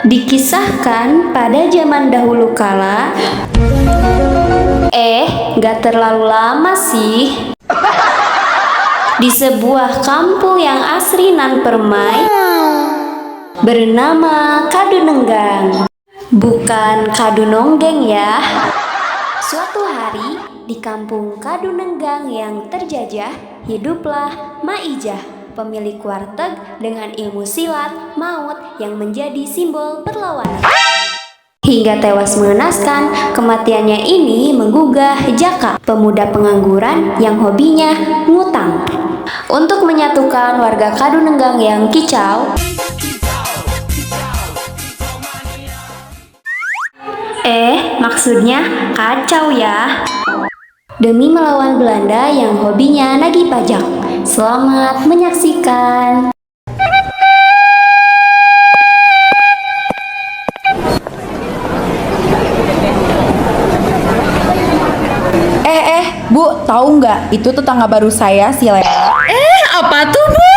Dikisahkan pada zaman dahulu kala, gak terlalu lama sih, di sebuah kampung yang asri nan permai bernama Kadunenggang. Bukan Kadunonggeng ya. Suatu hari di kampung Kadunenggang yang terjajah, hiduplah Maijah, pemilik warteg dengan ilmu silat maut yang menjadi simbol perlawanan. Hingga tewas mengenaskan, kematiannya ini menggugah Jaka, pemuda pengangguran yang hobinya ngutang. Untuk menyatukan warga Kadunenggang yang kicau, maksudnya kacau ya, demi melawan Belanda yang hobinya nagih pajak. Selamat menyaksikan. Bu, tahu nggak? Itu tetangga baru saya, si Lela. Apa tuh, Bu?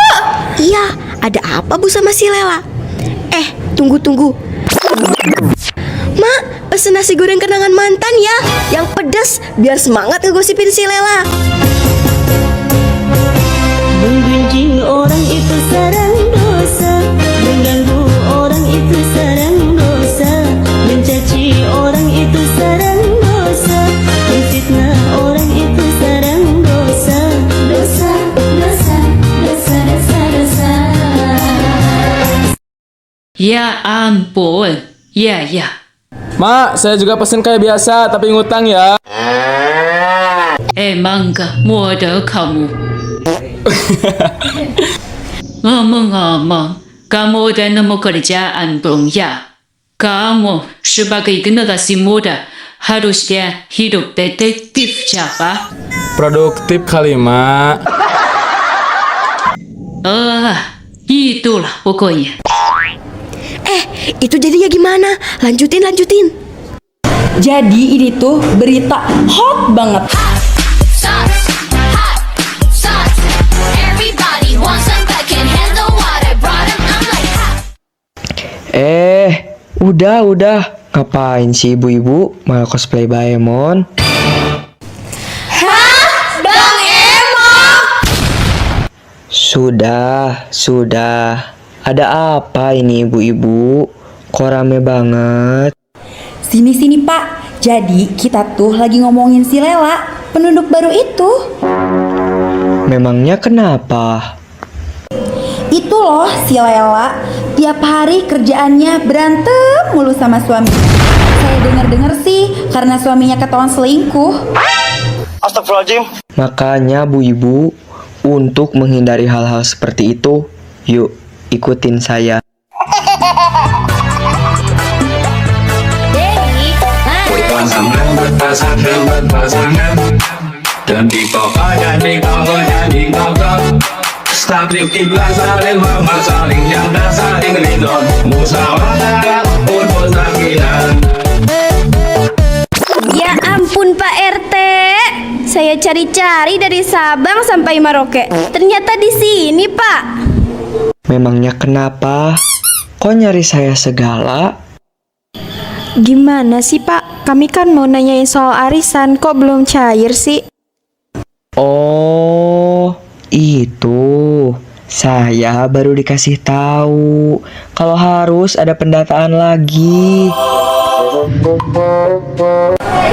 Iya, ada apa Bu sama si Lela? Tunggu. Mak, pesen nasi goreng kenangan mantan ya, yang pedas, biar semangat ngegosipin si Lela. Menggunjing orang itu sarang dosa, mengganggu orang itu sarang dosa, mencaci orang itu sarang dosa, menfitnah orang itu sarang dosa. Dosa. Ya ampun. Ya. Mak, saya juga pesen kayak biasa, tapi ngutang ya. Mangga, modal kamu. Ngomong-ngomong, kamu udah nemu kerjaan belum ya? Kamu sebagai generasi muda harusnya hidup detektif siapa? Produktif kali, Mak. Itulah pokoknya. Itu jadinya gimana? Lanjutin. Jadi ini tuh berita hot banget. Udah. Ngapain sih ibu-ibu malah cosplay Baemon? Bang Emon! Sudah. Ada apa ini ibu-ibu? Kok rame banget? Sini Pak. Jadi kita tuh lagi ngomongin si Lela, penduduk baru itu. Memangnya kenapa? Itu loh si Lela, tiap hari kerjaannya berantem mulu sama suami. Saya dengar sih karena suaminya ketahuan selingkuh. Astagfirullahaladzim. Makanya bu ibu, untuk menghindari hal-hal seperti itu, yuk ikutin saya. Ya ampun Pak RT, saya cari-cari dari Sabang sampai Merauke, ternyata di sini Pak. Memangnya kenapa? Kok nyari saya segala? Gimana sih Pak? Kami kan mau nanyain soal arisan, kok belum cair sih? Oh, itu. Saya baru dikasih tahu kalau harus ada pendataan lagi.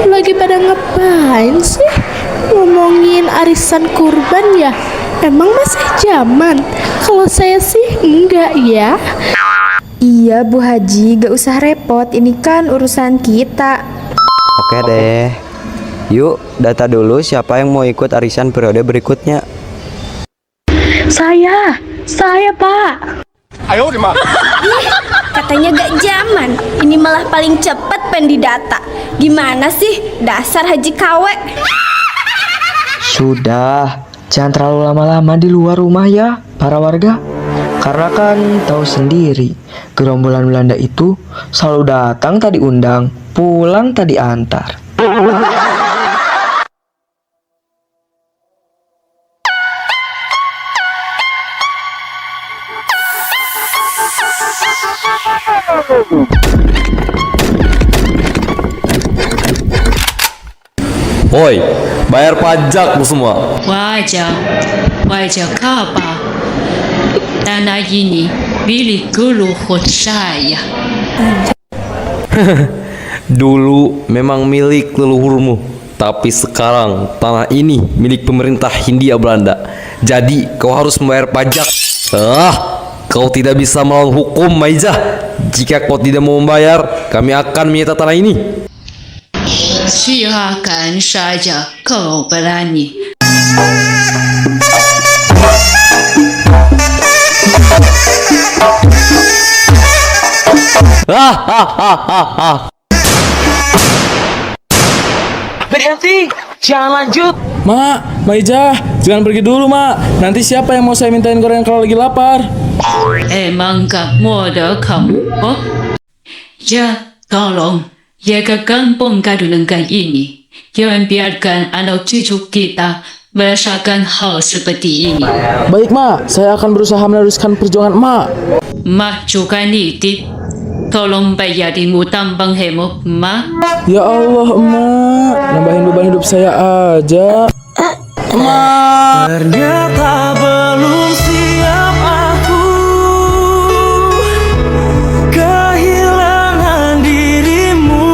Lagi pada ngapain sih? Ngomongin arisan kurban ya? Emang masih zaman? Kalau saya sih enggak ya. Iya Bu Haji, gak usah repot, ini kan urusan kita. Oke deh. Yuk, data dulu siapa yang mau ikut arisan periode berikutnya. Saya Pak. Ayo Rima. Katanya gak zaman, ini malah paling cepet pendidata. Gimana sih dasar Haji KW? Sudah, jangan terlalu lama-lama di luar rumah ya, para warga. Karena kan tahu sendiri, gerombolan Belanda itu selalu datang tadi undang, pulang tadi antar. Woi, bayar pajak lu semua. Wajah apa? Tanah ini milik leluhur saya. Dulu memang milik leluhurmu, tapi sekarang tanah ini milik pemerintah Hindia Belanda. Jadi kau harus membayar pajak. Kau tidak bisa melawan hukum, Maizah. Jika kau tidak mau membayar, kami akan menyita tanah ini. Silakan saja kau berani. Berhenti, jangan lanjut. Mak, Maijah, jangan pergi dulu, Mak. Nanti siapa yang mau saya mintain gorengan kalau lagi lapar? Emang kamu ada kamu? Oh? Ya, tolong jaga kampung Kadunenggan ini. Jangan biarkan anak cucu kita merasakan hal seperti ini. Baik, Mak. Saya akan berusaha meneruskan perjuangan Mak. Mak juga nitip. Tolong bayarin utang Bang Hemo, Mak. Ya Allah, Mak. Nambahin beban hidup saya aja. Mak. Ternyata belum siap aku kehilangan dirimu.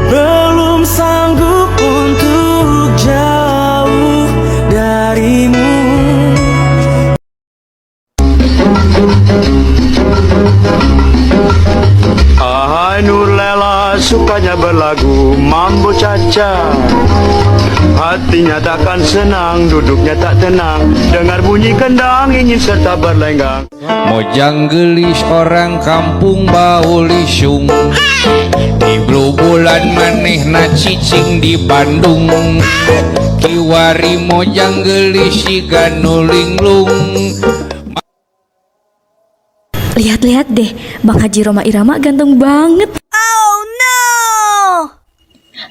Belum sanggup untuk jauh darimu. Ahai Nur Lela sukanya berlagu mambo caca. Hatinya takkan senang, duduknya tak tenang. Dengar bunyi kendang ingin serta berlenggang. Mojang gelis orang kampung bau lisung. Di bulan maneh na cicing di Bandung. Kiwari mojang gelis si ganulinglung. Lihat-lihat deh, Bang Haji Roma Irama ganteng banget. Oh no!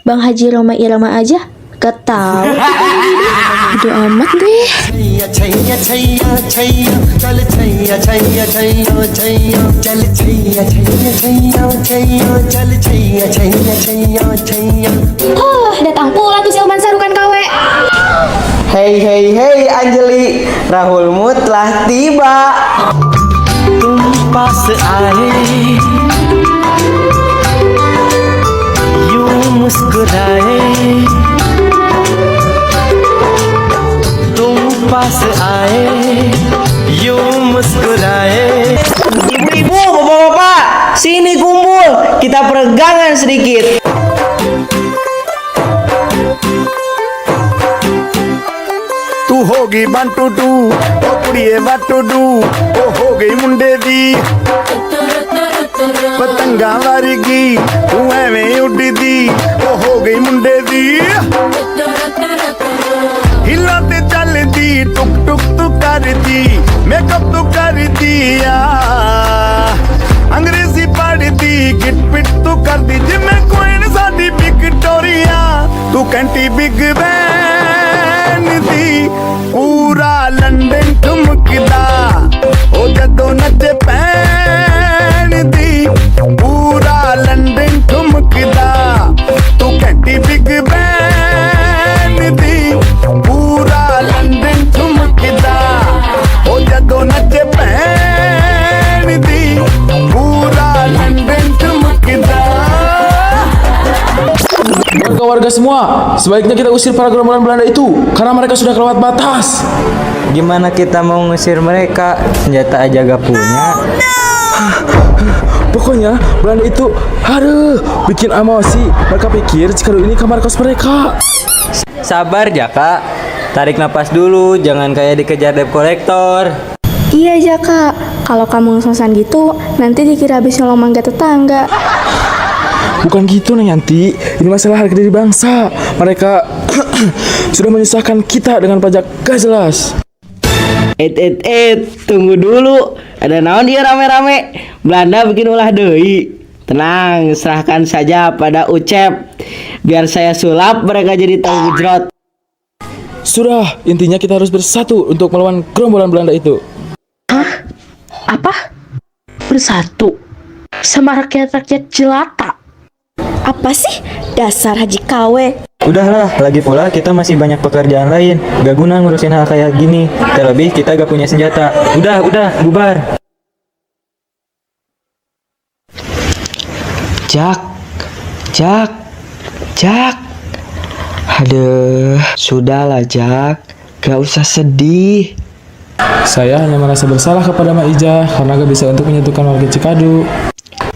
Bang Haji Roma Irama aja ketawa. Bodo amat deh. Datang pula tuh Silman Sarukan KW. Hei Anjeli, Rahulmu telah tiba. पास आए यूं मुस्कुराए तुम पास आए यूं मुस्कुराए. Ibu-ibu, bapak-bapak, sini kumpul, kita peregangan sedikit. तू होगी Bantu two O कुड़िए बंटू डू ओ हो गई मुंडे दी पतंगा वर्गी तू एवें उड़दी ओ हो गई मुंडे दी हिला ते चलदी टुक टुक तू करदी मेकअप तू कर दिया अंग्रेजी पढ़दी गिट पिट तू कर दी जिम्मे क्वीन साडी विक्टोरिया तू कैंटी बिग बैन दी पूरा लंदन ठुमकदा ओ जदों नचे पैन दी पूरा लंदन ठुमकदा तू कैंटी बिग बैन दी पूरा लंदन ठुमकदा ओ जदों नचे पैन दी पूरा लंदन ठुमकदा. Warga-warga semua, sebaiknya kita usir para gerombolan Belanda itu karena mereka sudah kelewat batas. Gimana kita mau ngusir mereka? Senjata aja gak punya. Pokoknya Belanda itu, bikin emosi. Mereka pikir Cikadu ini kamar kos mereka. Sabar Jaka, tarik napas dulu, jangan kayak dikejar debt collector. Iya Jaka, kalau kamu ngos-ngosan gitu nanti dikira habis nyolong mangga tetangga. Bukan gitu Yanti, ini masalah harga diri bangsa. Mereka sudah menyusahkan kita dengan pajak gak jelas. Tunggu dulu. Ada naon dia rame-rame? Belanda bikin ulah deui. Tenang, serahkan saja pada Ucep. Biar saya sulap mereka jadi tahu gejrot. Sudah, intinya kita harus bersatu untuk melawan gerombolan Belanda itu. Hah? Apa? Bersatu sama rakyat-rakyat jelata? Apa sih dasar Haji KW? Udahlah, lagi pula kita masih banyak pekerjaan lain. Gak guna ngurusin hal kayak gini. Terlebih kita gak punya senjata. Udah, bubar. Jak. Aduh, sudahlah Jak. Gak usah sedih. Saya hanya merasa bersalah kepada Mak Ija karena gak bisa untuk menyatukan warga Cikadu.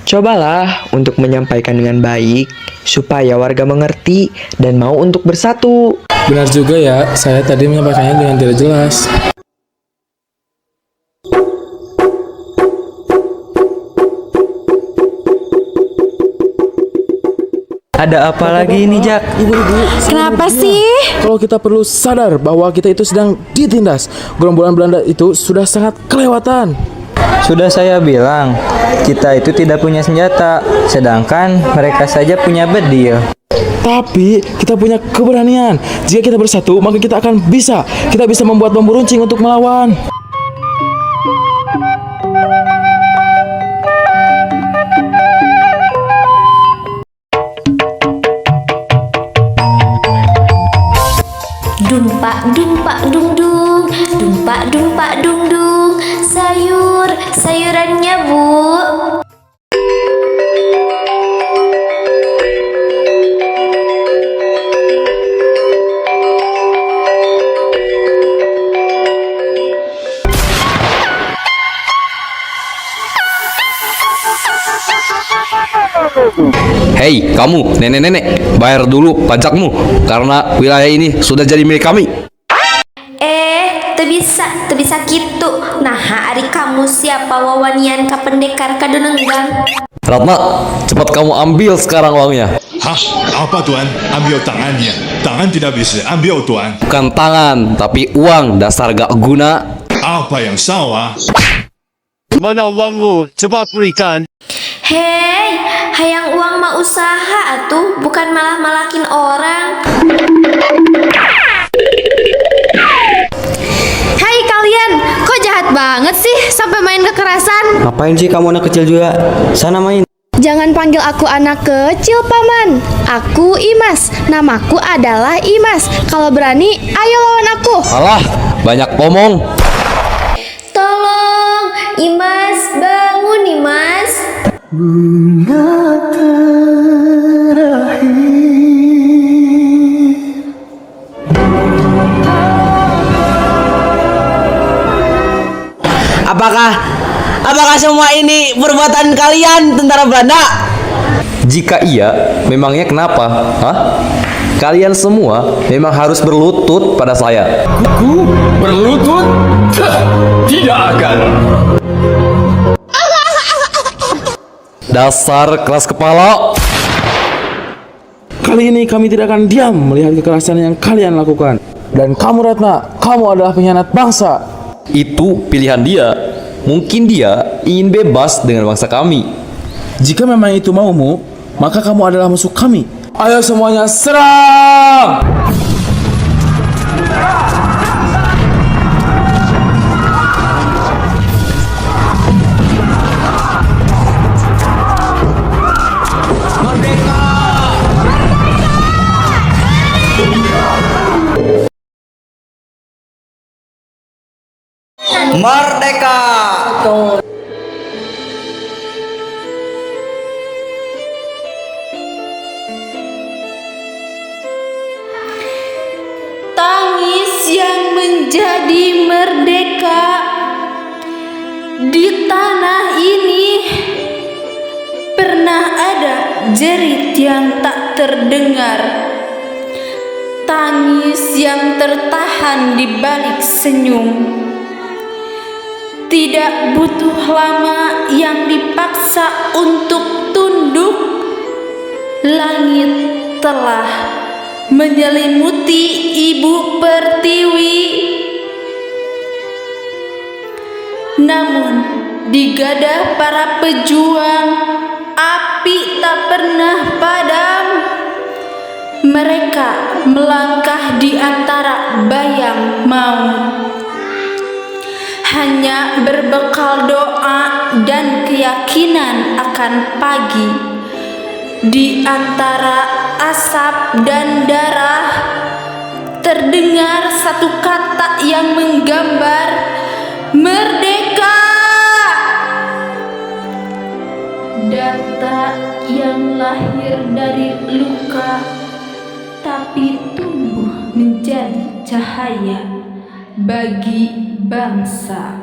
Cobalah untuk menyampaikan dengan baik supaya warga mengerti dan mau untuk bersatu. Benar juga ya, saya tadi menyampaikannya dengan tidak jelas. Ada apa lagi ini, Jak? Ibu-ibu, Kenapa sih? kalau kita perlu sadar bahwa kita itu sedang ditindas. Gerombolan Belanda itu sudah sangat kelewatan. Sudah saya bilang, kita itu tidak punya senjata, sedangkan mereka saja punya bedil. Tapi kita punya keberanian. Jika kita bersatu, maka kita akan bisa. Kita bisa membuat bambu runcing untuk melawan. Dumpak dumpak dung dung, dumpak dumpak dung dung. Sayurannya Bu. Hei, kamu, nenek-nenek, bayar dulu pajakmu karena wilayah ini sudah jadi milik kami. Teu bisa gitu. Nah, ari kamu siapa wawanian ka pendekar kadunenggang? Ratna, cepat kamu ambil sekarang uangnya. Hah? Apa tuan? Ambil tangannya. Tangan tidak bisa. Ambil tuan. Bukan tangan, tapi uang dasar gak guna. Apa yang salah? Mana uangmu? Cepat berikan. Hei, hayang uang mah usaha atuh, bukan malah malakin orang. Hai kalian, kok jahat banget sih sampai main kekerasan? Ngapain sih kamu anak kecil juga? Sana main. Jangan panggil aku anak kecil, Paman. Aku Imas. Namaku adalah Imas. Kalau berani, ayo lawan aku. Alah, banyak omong. Tolong, Imas, bangun Imas. Apakah semua ini perbuatan kalian, tentara Belanda? Jika iya, memangnya kenapa? Hah? Kalian semua memang harus berlutut pada saya. Ku berlutut? Tidak akan. Dasar keras kepala. Kali ini kami tidak akan diam melihat kekerasan yang kalian lakukan. Dan kamu Ratna, kamu adalah pengkhianat bangsa. Itu pilihan dia. Mungkin dia ingin bebas dengan bangsa kami. Jika memang itu maumu, maka kamu adalah musuh kami. Ayo semuanya serang! Merdeka! Tangis yang menjadi merdeka di tanah ini. Pernah ada jerit yang tak terdengar, tangis yang tertahan di balik senyum. Tidak butuh lama yang dipaksa untuk tunduk. Langit telah menyelimuti Ibu Pertiwi. Namun di gadah para pejuang, api tak pernah padam. Mereka melangkah di antara bayang maut, hanya berbekal doa doa dan keyakinan akan pagi. Di antara asap dan darah terdengar satu kata yang menggambar merdeka. Data yang lahir dari luka tapi tumbuh menjadi cahaya bagi bangsa.